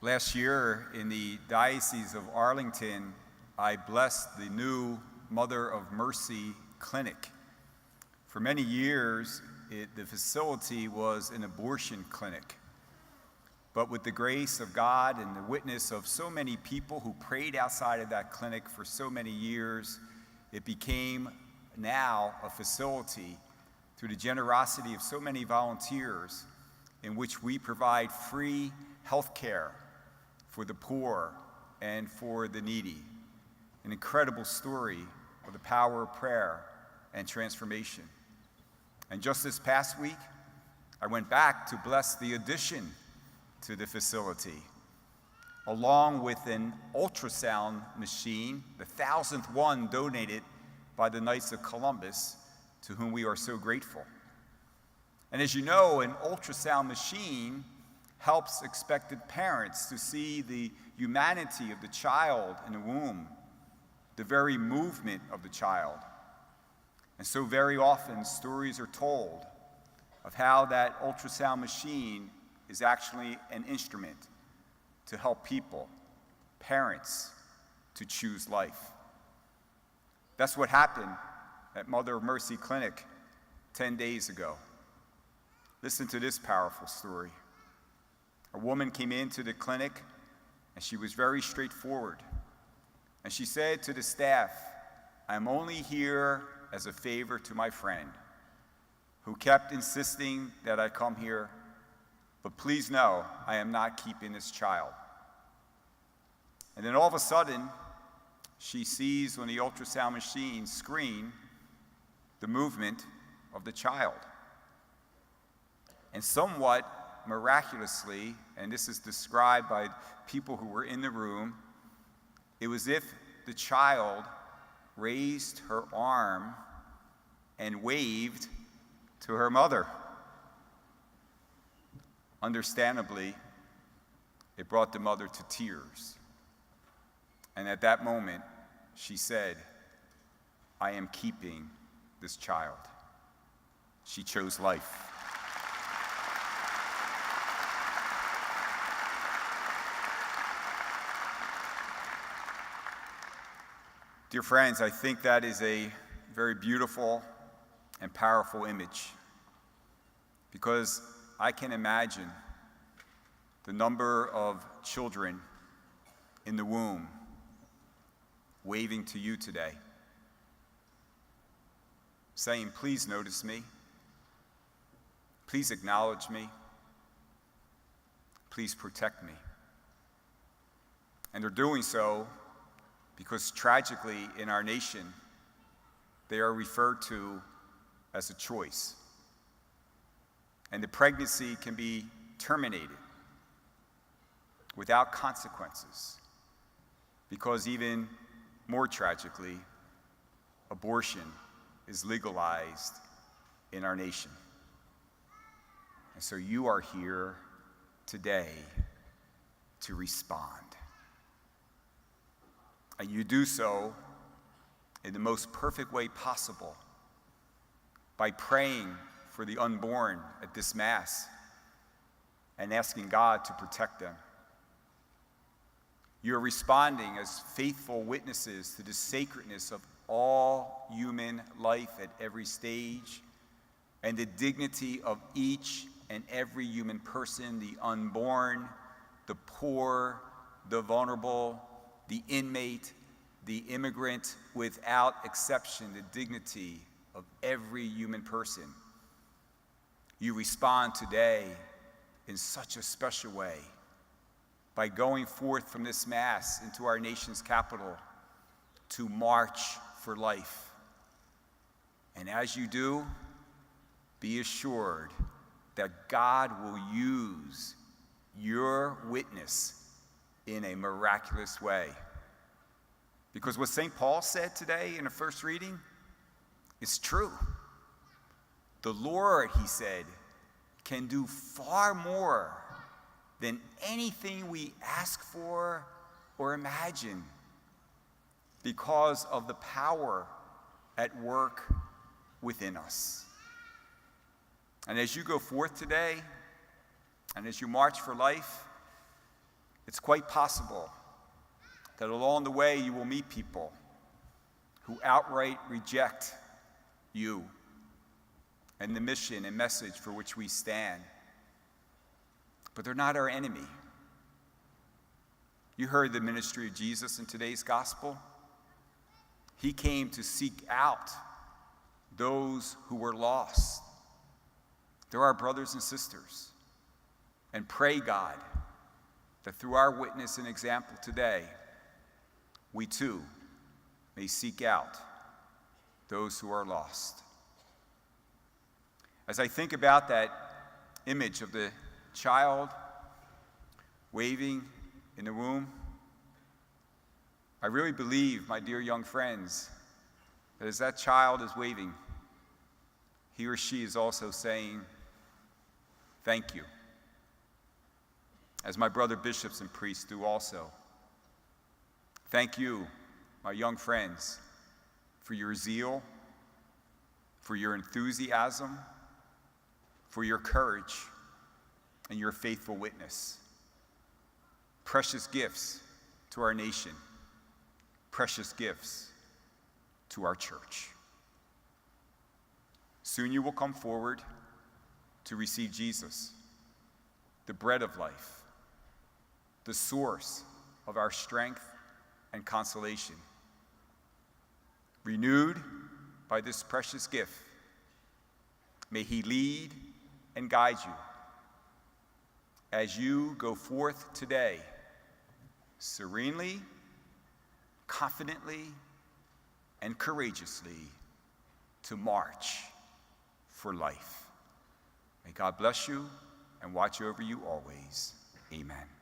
Last year in the Diocese of Arlington, I blessed the new Mother of Mercy clinic. For many years, the facility was an abortion clinic. But with the grace of God and the witness of so many people who prayed outside of that clinic for so many years, it became now a facility through the generosity of so many volunteers in which we provide free health care for the poor and for the needy. An incredible story of the power of prayer and transformation. And just this past week, I went back to bless the addition to the facility, along with an ultrasound machine, the 1,000th one donated by the Knights of Columbus, to whom we are so grateful. And as you know, an ultrasound machine helps expectant parents to see the humanity of the child in the womb, the very movement of the child. And so very often stories are told of how that ultrasound machine is actually an instrument to help people, parents, to choose life. That's what happened at Mother of Mercy Clinic 10 days ago. Listen to this powerful story. A woman came into the clinic, and she was very straightforward. And she said to the staff, "I'm only here as a favor to my friend, who kept insisting that I come here, but please know I am not keeping this child." And then all of a sudden, she sees on the ultrasound machine screen the movement of the child. And somewhat miraculously, and this is described by people who were in the room, it was as if the child raised her arm and waved to her mother. Understandably, it brought the mother to tears. And at that moment, she said, "I am keeping this child." She chose life. Dear friends, I think that is a very beautiful and powerful image, because I can imagine the number of children in the womb waving to you today, saying, "Please notice me, please acknowledge me, please protect me." And they're doing so because tragically in our nation, they are referred to as a choice. And the pregnancy can be terminated without consequences, because even more tragically, abortion is legalized in our nation. And so you are here today to respond. And you do so in the most perfect way possible by praying for the unborn at this Mass and asking God to protect them. You're responding as faithful witnesses to the sacredness of all human life at every stage and the dignity of each and every human person, the unborn, the poor, the vulnerable, the inmate, the immigrant, without exception, the dignity of every human person. You respond today in such a special way by going forth from this Mass into our nation's capital to march for life. And as you do, be assured that God will use your witness in a miraculous way. Because what St. Paul said today in the first reading is true. The Lord, he said, can do far more than anything we ask for or imagine, because of the power at work within us. And as you go forth today, and as you march for life, It's quite possible that along the way you will meet people who outright reject you and the mission and message for which we stand. But they're not our enemy. You heard the ministry of Jesus in today's gospel. He came to seek out those who were lost. They're our brothers and sisters. And pray, God, that through our witness and example today, we too may seek out those who are lost. As I think about that image of the child waving in the womb, I really believe, my dear young friends, that as that child is waving, he or she is also saying, thank you. As my brother bishops and priests do also. Thank you, my young friends, for your zeal, for your enthusiasm, for your courage, and your faithful witness. Precious gifts to our nation, precious gifts to our church. Soon you will come forward to receive Jesus, the bread of life, the source of our strength and consolation. Renewed by this precious gift, may he lead and guide you as you go forth today, serenely, confidently, and courageously to march for life. May God bless you and watch over you always. Amen.